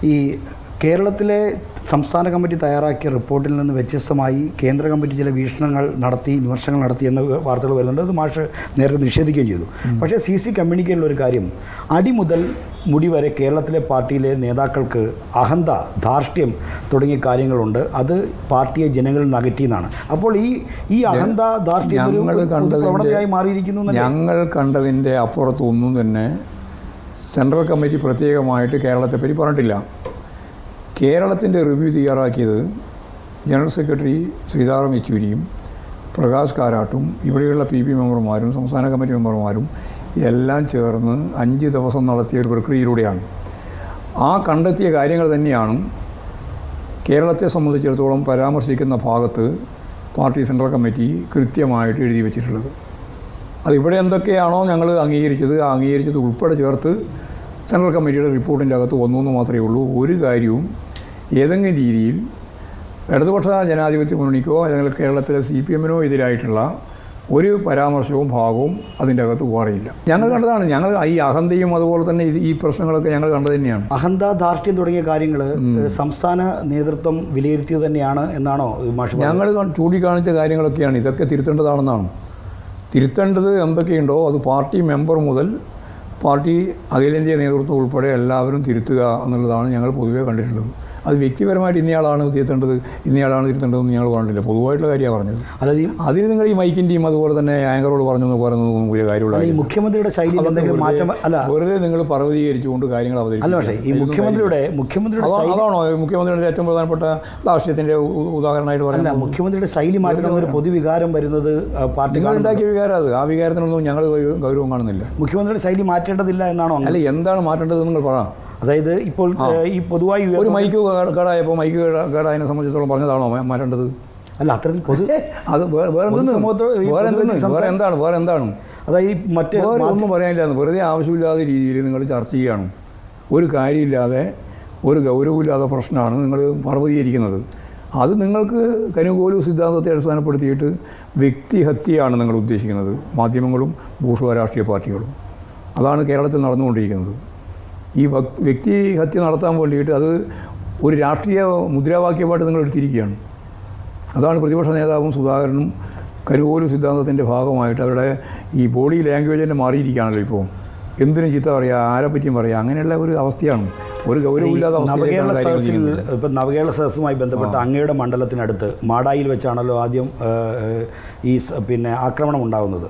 ഈ കേരളത്തിലെ സംസ്ഥാന കമ്മിറ്റി തയ്യാറാക്കിയ റിപ്പോർട്ടിൽ നിന്ന് വ്യത്യസ്തമായി കേന്ദ്ര കമ്മിറ്റി ചില വീക്ഷണങ്ങൾ നടത്തി വിമർശനങ്ങൾ നടത്തി എന്ന വാർത്തകൾ വരുന്നുണ്ട്. അത് മാഷ് നേരത്തെ നിഷേധിക്കുകയും ചെയ്തു. പക്ഷേ CC കമ്മ്യൂണിക്കേഷനിലൊരു കാര്യം, അടി മുതൽ മുടി വരെ കേരളത്തിലെ പാർട്ടിയിലെ നേതാക്കൾക്ക് അഹന്ത, ധാർഷ്ട്യം തുടങ്ങിയ കാര്യങ്ങളുണ്ട്. അത് പാർട്ടിയെ ജനങ്ങളിൽ നിന്ന് അകറ്റിയെന്നാണ്. അപ്പോൾ ഈ അഹന്ത, ധാർഷ്ട്യം ഒരു പ്രവണതയായി മാറിയിരിക്കുന്നു. ഞങ്ങൾ കണ്ടതിൻ്റെ അപ്പുറത്തൊന്നും തന്നെ സെൻട്രൽ കമ്മിറ്റി പ്രത്യേകമായിട്ട് കേരളത്തെപ്പറ്റി പറഞ്ഞിട്ടില്ല. കേരളത്തിൻ്റെ റിവ്യൂ തയ്യാറാക്കിയത് ജനറൽ സെക്രട്ടറി സീതാറാം യെച്ചൂരിയും പ്രകാശ് കാരാട്ടും ഇവിടെയുള്ള PP മെമ്പർമാരും സംസ്ഥാന കമ്മിറ്റി മെമ്പർമാരും എല്ലാം ചേർന്ന് 5 ദിവസം നടത്തിയ ഒരു പ്രക്രിയയിലൂടെയാണ്. ആ കണ്ടെത്തിയ കാര്യങ്ങൾ തന്നെയാണ് കേരളത്തെ സംബന്ധിച്ചിടത്തോളം പരാമർശിക്കുന്ന ഭാഗത്ത് പാർട്ടി സെൻട്രൽ കമ്മിറ്റി കൃത്യമായിട്ട് എഴുതി വച്ചിട്ടുള്ളത്. അതിവിടെ എന്തൊക്കെയാണോ ഞങ്ങൾ അംഗീകരിച്ചത് ഉൾപ്പെടെ ചേർത്ത് സെൻട്രൽ കമ്മിറ്റിയുടെ റിപ്പോർട്ടിൻ്റെ അകത്ത് ഒന്നൊന്ന് മാത്രമേ ഉള്ളൂ. ഒരു കാര്യവും ഏതെങ്കിലും രീതിയിൽ ഇടതുപക്ഷ ജനാധിപത്യ മുന്നണിക്കോ അല്ലെങ്കിൽ കേരളത്തിലെ CPM-നോ എതിരായിട്ടുള്ള ഒരു പരാമർശവും ഭാഗവും അതിൻ്റെ അകത്ത് മാറിയില്ല. ഞങ്ങൾ കണ്ടതാണ്. ഞങ്ങൾ ഈ അഹന്തയും അതുപോലെ തന്നെ ഈ പ്രശ്നങ്ങളൊക്കെ ഞങ്ങൾ കണ്ടത് തന്നെയാണ്. അഹന്ത, ധാർഷ്ട്യം തുടങ്ങിയ കാര്യങ്ങൾ സംസ്ഥാന നേതൃത്വം വിലയിരുത്തിയത് തന്നെയാണ് എന്നാണോ മാഷ്? ഞങ്ങൾ ചൂണ്ടിക്കാണിച്ച കാര്യങ്ങളൊക്കെയാണ്. ഇതൊക്കെ തിരുത്തേണ്ടതാണെന്നാണ്. തിരുത്തേണ്ടത് എന്തൊക്കെയുണ്ടോ അത് പാർട്ടി മെമ്പർ മുതൽ പാർട്ടി അഖിലേന്ത്യാ നേതൃത്വം ഉൾപ്പെടെ എല്ലാവരും തിരുത്തുക എന്നുള്ളതാണ് ഞങ്ങൾ പൊതുവേ കണ്ടിട്ടുള്ളത്. അത് വ്യക്തിപരമായിട്ട് ഇന്നയാളാണ് തിരുത്തേണ്ടതെന്ന് ഞങ്ങൾ പറഞ്ഞിട്ടില്ല. പൊതുവായിട്ടുള്ള കാര്യമാണ് പറഞ്ഞത്. അതായത് അതിന് നിങ്ങൾ ഈ മൈക്കിൻ്റെയും അതുപോലെ തന്നെ ആങ്കറോട് പറയുന്നതൊന്നും ഒരു കാര്യമുള്ള ഈ മുഖ്യമന്ത്രിയുടെ ശൈലിയിൽ എന്തെങ്കിലും മാറ്റം അല്ല, വെറുതെ നിങ്ങൾ പർവ്വതീകരിച്ചുകൊണ്ട് കാര്യങ്ങൾ അല്ല. പക്ഷേ ഈ മുഖ്യമന്ത്രിയുടെ അതാണോ മുഖ്യമന്ത്രിയുടെ ഏറ്റവും പ്രധാനപ്പെട്ട രാഷ്ട്രീയത്തിൻ്റെ ഉദാഹരണമായിട്ട് പറയുന്നത്? മുഖ്യമന്ത്രിയുടെ ശൈലി മാറ്റുന്ന ഒരു പൊതുവികാരം വരുന്നത് പാർട്ടി ഉണ്ടാക്കിയ വികാരം അത്. ആ വികാരത്തിനൊന്നും ഞങ്ങൾ ഗൗരവം കാണുന്നില്ല. മുഖ്യമന്ത്രിയുടെ ശൈലി മാറ്റേണ്ടതില്ല എന്നാണോ? അല്ല, എന്താണ് മാറ്റേണ്ടത് നിങ്ങൾ പറയാം. അതായത് ഇപ്പോൾ ഈ പൊതുവായി ഒരു മൈക്ക് കേടായപ്പോൾ മൈക്ക് കേടായതിനെ സംബന്ധിച്ചിടത്തോളം പറഞ്ഞതാണോ മാറ്റേണ്ടത്? അല്ല, അത്തരത്തിൽ അത് വേറെ എന്താണ്? അതായത് മറ്റേ ഒന്നും പറയാനില്ല. വെറുതെ ആവശ്യമില്ലാത്ത രീതിയിൽ നിങ്ങൾ ചർച്ച ചെയ്യാണ്. ഒരു കാര്യമില്ലാതെ ഒരു ഗൗരവമില്ലാത്ത പ്രശ്നമാണ് നിങ്ങൾ പർവ്വതീകരിക്കുന്നത്. അത് നിങ്ങൾക്ക് കനുകൂല സിദ്ധാന്തത്തെ അടിസ്ഥാനപ്പെടുത്തിയിട്ട് വ്യക്തിഹത്യയാണ് നിങ്ങൾ ഉദ്ദേശിക്കുന്നത്, മാധ്യമങ്ങളും ബൂർഷ്വാ രാഷ്ട്രീയ പാർട്ടികളും. അതാണ് കേരളത്തിൽ നടന്നുകൊണ്ടിരിക്കുന്നത്. ഈ വ്യക്തി ഹത്യ നടത്താൻ വേണ്ടിയിട്ട് അത് ഒരു രാഷ്ട്രീയ മുദ്രാവാക്യമായിട്ട് നിങ്ങൾ എടുത്തിരിക്കുകയാണ്. അതാണ് പ്രതിപക്ഷ നേതാവും സുധാകരനും കരുവോലു സിദ്ധാന്തത്തിൻ്റെ ഭാഗമായിട്ട് അവരുടെ ഈ ബോഡി ലാംഗ്വേജ് തന്നെ മാറിയിരിക്കുകയാണല്ലോ. ഇപ്പോൾ എന്തിനും ചീത്ത പറയുക, ആരെപ്പറ്റിയും പറയുക, അങ്ങനെയുള്ള ഒരു അവസ്ഥയാണ്. ഒരു ഗൗരവമില്ലാത്ത അവസ്ഥ. ഇപ്പം നവകേരള സദസ്സുമായി ബന്ധപ്പെട്ട് അങ്ങയുടെ മണ്ഡലത്തിനടുത്ത് മാടായിൽ വെച്ചാണല്ലോ ആദ്യം ഈ ആക്രമണം ഉണ്ടാകുന്നത്.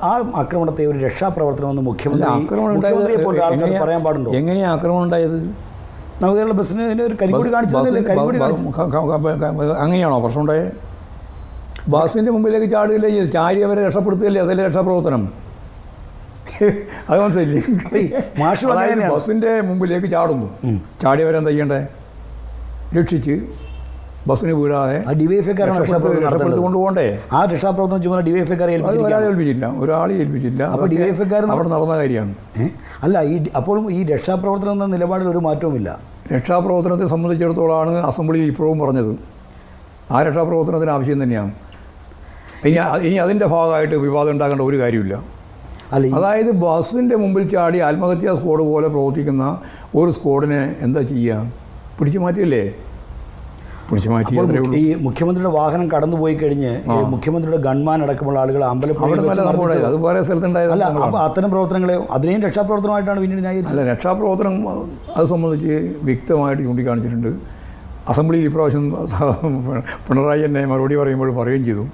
ആ ആക്രമണത്തെ ഒരു രക്ഷാപ്രവർത്തനമെന്ന് മുഖ്യമന്ത്രി പറയാൻ പാടുണ്ടോ? എങ്ങനെയാണ് ആക്രമണം ഉണ്ടായത്? നവകേരള ബസ്സിന് ഒരു കരികൂടി കാണിച്ചതല്ലേ? അങ്ങനെയാണോ പ്രശ്നം ഉണ്ടായത്? ബസ്സിൻ്റെ മുമ്പിലേക്ക് ചാടുകയല്ലേ, ചാരി അവരെ രക്ഷപ്പെടുത്തുകയല്ലേ, അതല്ലേ രക്ഷാപ്രവർത്തനം? അത് മനസ്സിലായില്ലേ? ബസ്സിൻ്റെ മുമ്പിലേക്ക് ചാടുന്നു, ചാടിയവരെന്താ ചെയ്യണ്ടേ? രക്ഷിച്ച് ബസ്സിന് വീഴാതെ കൊണ്ടുപോകണ്ടേ? ആ രക്ഷാപ്രവർത്തനം ചുമതല ഡിവൈഎഫ്ഐക്കാരെ ഒരാളെ ഏൽപ്പിച്ചില്ല. അപ്പോൾ ഡിവൈഎഫ്ഐക്കാർ അവിടെ നടന്ന കാര്യമാണ്. അല്ല, അപ്പോൾ ഈ രക്ഷാപ്രവർത്തനം എന്ന നിലപാടിൽ ഒരു മാറ്റവുമില്ല. രക്ഷാപ്രവർത്തനത്തെ സംബന്ധിച്ചിടത്തോളമാണ് അസംബ്ലിയിൽ ഇപ്പോഴും പറഞ്ഞത്. ആ രക്ഷാപ്രവർത്തനത്തിന് ആവശ്യം തന്നെയാണ്. ഇനി അതിൻ്റെ ഭാഗമായിട്ട് വിവാദം ഉണ്ടാക്കേണ്ട ഒരു കാര്യമില്ല. അതായത് ബസ്സിൻ്റെ മുമ്പിൽ ചാടി ആത്മഹത്യാ സ്ക്വാഡ് പോലെ പ്രവർത്തിക്കുന്ന ഒരു സ്ക്വാഡിനെ എന്താ ചെയ്യുക? പിടിച്ചു മാറ്റിയല്ലേ? പിടിച്ചു മാറ്റി. ഈ മുഖ്യമന്ത്രിയുടെ വാഹനം കടന്നുപോയി കഴിഞ്ഞ് മുഖ്യമന്ത്രിയുടെ ഗൺമാൻ അടക്കമുള്ള ആളുകൾ അത് വേറെ സ്ഥലത്തുണ്ടായത്. അപ്പോൾ അത്തരം പ്രവർത്തനങ്ങളെ അതിനെയും രക്ഷാപ്രവർത്തനമായിട്ടാണ് പിന്നീട് ന്യായീകരിച്ചത്. അല്ല, രക്ഷാപ്രവർത്തനം അത് സംബന്ധിച്ച് വ്യക്തമായിട്ട് ചൂണ്ടിക്കാണിച്ചിട്ടുണ്ട്. അസംബ്ലിയിൽ ഇപ്രാവശ്യം പിണറായി എന്നെ മറുപടി പറയുമ്പോൾ പറയുകയും ചെയ്തു,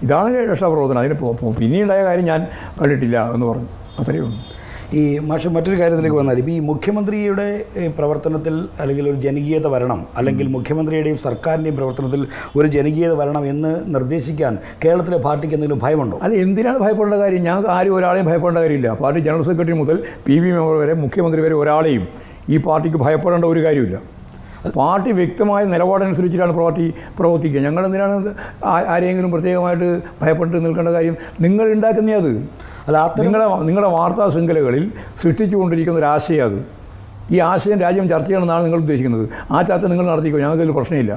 ഇതാണ് രക്ഷാപ്രവർത്തനം. അതിന് പിന്നീടുണ്ടായ കാര്യം ഞാൻ കണ്ടിട്ടില്ല എന്ന് പറഞ്ഞു. അത്രയേ ഉള്ളൂ. ഈ മറ്റൊരു കാര്യത്തിലേക്ക് വന്നാൽ ഇപ്പോൾ ഈ മുഖ്യമന്ത്രിയുടെ പ്രവർത്തനത്തിൽ അല്ലെങ്കിൽ ഒരു ജനകീയത വരണം, അല്ലെങ്കിൽ മുഖ്യമന്ത്രിയുടെയും സർക്കാരിൻ്റെയും പ്രവർത്തനത്തിൽ ഒരു ജനകീയത വരണം എന്ന് നിർദ്ദേശിക്കാൻ കേരളത്തിലെ പാർട്ടിക്ക് എന്തെങ്കിലും ഭയമുണ്ടോ? അല്ല, എന്തിനാണ് ഭയപ്പെടേണ്ട കാര്യം? ഞങ്ങൾക്ക് ആരും ഒരാളെയും ഭയപ്പെടേണ്ട കാര്യമില്ല. പാർട്ടി ജനറൽ സെക്രട്ടറി മുതൽ PB മെമ്പർ വരെ, മുഖ്യമന്ത്രി വരെ ഒരാളെയും ഈ പാർട്ടിക്ക് ഭയപ്പെടേണ്ട ഒരു കാര്യമില്ല. പാർട്ടി വ്യക്തമായ നിലപാടനുസരിച്ചിട്ടാണ് പാർട്ടി പ്രവർത്തിക്കുക. ഞങ്ങൾ എന്തിനാണ് ആരെയെങ്കിലും പ്രത്യേകമായിട്ട് ഭയപ്പെട്ട് നിൽക്കേണ്ട കാര്യം? നിങ്ങൾ ഉണ്ടാക്കുന്നേ അത്. അല്ല, നിങ്ങളുടെ വാർത്താ ശൃംഖലകളിൽ സൃഷ്ടിച്ചുകൊണ്ടിരിക്കുന്ന ഒരു ആശയം അത്. ഈ ആശയം രാജ്യം ചർച്ച ചെയ്യണമെന്നാണ് നിങ്ങൾ ഉദ്ദേശിക്കുന്നത്. ആ ചർച്ച നിങ്ങൾ നടത്തിക്കോ, ഞങ്ങൾക്കൊരു പ്രശ്നമില്ല.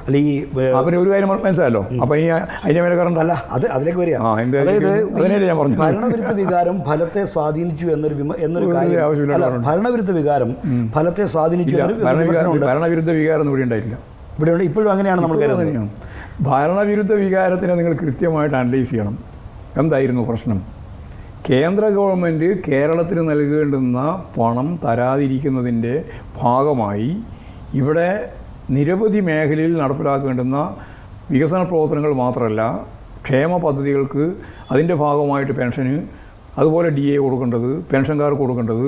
അല്ലെങ്കിൽ അവരെ ഒരു കാര്യം മനസ്സിലായല്ലോ. അപ്പോൾ ഇനി അതിൻ്റെ മേലെ കറണ്ട് അല്ല, അതിലേക്ക് വരിക. അതായത് ഞാൻ പറഞ്ഞു, ഭരണവിരുദ്ധ വികാരം ഫലത്തെ സ്വാധീനിച്ചു എന്നൊരു കാര്യം അല്ല, ഭരണവിരുദ്ധ വികാരം ഫലത്തെ സ്വാധീനിച്ചു. ഭരണവിരുദ്ധ വികാരം ഇവിടെ ഉണ്ടായിട്ടില്ല. ഇവിടെ ഇപ്പോഴും അങ്ങനെയാണ് നമ്മൾ കരുതുന്നത്. ഭരണവിരുദ്ധ വികാരത്തിനെ നിങ്ങൾ കൃത്യമായിട്ട് അനലൈസ് ചെയ്യണം. എന്തായിരുന്നു പ്രശ്നം? കേന്ദ്ര ഗവൺമെൻറ് കേരളത്തിന് നൽകേണ്ടുന്ന പണം തരാതിരിക്കുന്നതിൻ്റെ ഭാഗമായി ഇവിടെ നിരവധി മേഖലയിൽ നടപ്പിലാക്കേണ്ടുന്ന വികസന പ്രവർത്തനങ്ങൾ മാത്രമല്ല, ക്ഷേമ പദ്ധതികൾക്ക് അതിൻ്റെ ഭാഗമായിട്ട് പെൻഷന്, അതുപോലെ DA കൊടുക്കേണ്ടത്, പെൻഷൻകാർക്ക് കൊടുക്കേണ്ടത്,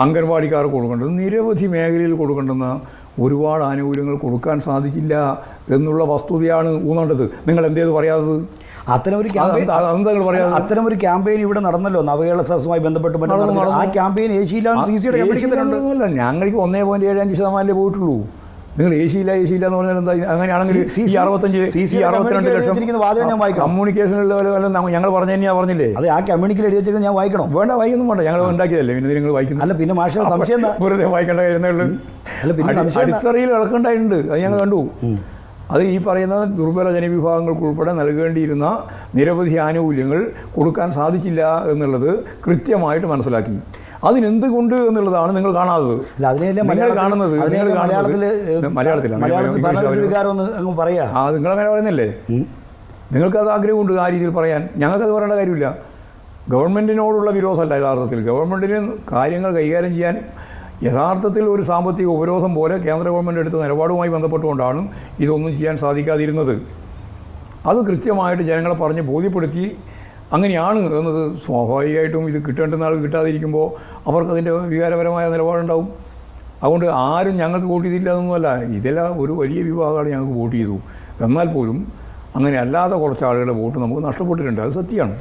അംഗൻവാടിക്കാർക്ക് കൊടുക്കേണ്ടത്, നിരവധി മേഖലയിൽ കൊടുക്കേണ്ടുന്ന ഒരുപാട് ആനുകൂല്യങ്ങൾ കൊടുക്കാൻ സാധിച്ചില്ല എന്നുള്ള വസ്തുതയാണ് ഊന്നേണ്ടത്. നിങ്ങൾ എന്തേത് പറയാത്തത്? അത്തരമൊരു ക്യാമ്പയിൻ ഇവിടെ നടന്നല്ലോ, നവകേരള സദസ്സുമായി ബന്ധപ്പെട്ട്. ആ ക്യാമ്പയിൻ ഏഷ്യയില്ല. ഞങ്ങൾക്ക് 1.75% പോയിട്ടുള്ളൂ. നിങ്ങൾ ഏഷ്യയില്ല എന്ന് പറഞ്ഞാൽ എന്താ? അങ്ങനെയാണെങ്കിൽ ഈ 62 ലക്ഷം കമ്മ്യൂണിക്കേഷനിൽ ഞങ്ങൾ പറഞ്ഞു തന്നെയാ പറഞ്ഞില്ലേ? അതെ, ആ കമ്മ്യൂണിക്കൽ എഴുതി വെച്ചത് ഞാൻ വായിക്കണം. വേണ്ട, വായിക്കൊന്നും വേണ്ട, ഞങ്ങൾ ഉണ്ടാക്കിയതല്ലേ. പിന്നെ നിങ്ങൾ വായിക്കുന്നു. അല്ല, പിന്നെ മാഷ സംശയം വെറുതെ വായിക്കേണ്ട കാര്യങ്ങളുള്ളൂ. അടിത്തറയിൽ ഇളക്കുണ്ടായിട്ടുണ്ട്, അത് ഞങ്ങൾ കണ്ടു. അത് ഈ പറയുന്ന ദുർബല ജനവിഭാഗങ്ങൾക്കുൾപ്പെടെ നൽകേണ്ടിയിരുന്ന നിരവധി ആനുകൂല്യങ്ങൾ കൊടുക്കാൻ സാധിച്ചില്ല എന്നുള്ളത് കൃത്യമായിട്ട് മനസ്സിലാക്കി. അതിനെന്തുകൊണ്ട് എന്നുള്ളതാണ് നിങ്ങൾ കാണാത്തത്. കാണുന്നത് നിങ്ങളങ്ങനെ പറയുന്നില്ലേ? നിങ്ങൾക്കത് ആഗ്രഹമുണ്ട് ആ രീതിയിൽ പറയാൻ. ഞങ്ങൾക്കത് പറയേണ്ട കാര്യമില്ല. ഗവൺമെൻറ്റിനോടുള്ള വിരോധമല്ല യഥാർത്ഥത്തിൽ. ഗവൺമെൻറ്റിന് കാര്യങ്ങൾ കൈകാര്യം ചെയ്യാൻ യഥാർത്ഥത്തിൽ ഒരു സാമ്പത്തിക ഉപരോധം പോലെ കേന്ദ്ര ഗവൺമെൻറ് എടുത്ത നിലപാടുമായി ബന്ധപ്പെട്ടുകൊണ്ടാണ് ഇതൊന്നും ചെയ്യാൻ സാധിക്കാതിരുന്നത്. അത് കൃത്യമായിട്ട് ജനങ്ങളെ പറഞ്ഞ് ബോധ്യപ്പെടുത്തി അങ്ങനെയാണ് എന്നത് സ്വാഭാവികമായിട്ടും ഇത് കിട്ടേണ്ടുന്ന ആൾ കിട്ടാതിരിക്കുമ്പോൾ അവർക്കതിൻ്റെ വികാരപരമായ നിലപാടുണ്ടാവും. അതുകൊണ്ട് ആരും ഞങ്ങൾക്ക് വോട്ട് ചെയ്തില്ല എന്നൊന്നുമല്ല, ഇതെല്ലാം ഒരു വലിയ വിഭാഗമാണ് ഞങ്ങൾക്ക് വോട്ട് ചെയ്തു. എന്നാൽ പോലും അങ്ങനെ അല്ലാതെ കുറച്ച് ആളുകളുടെ വോട്ട് നമുക്ക് നഷ്ടപ്പെട്ടിട്ടുണ്ട്. അത് സത്യമാണ്.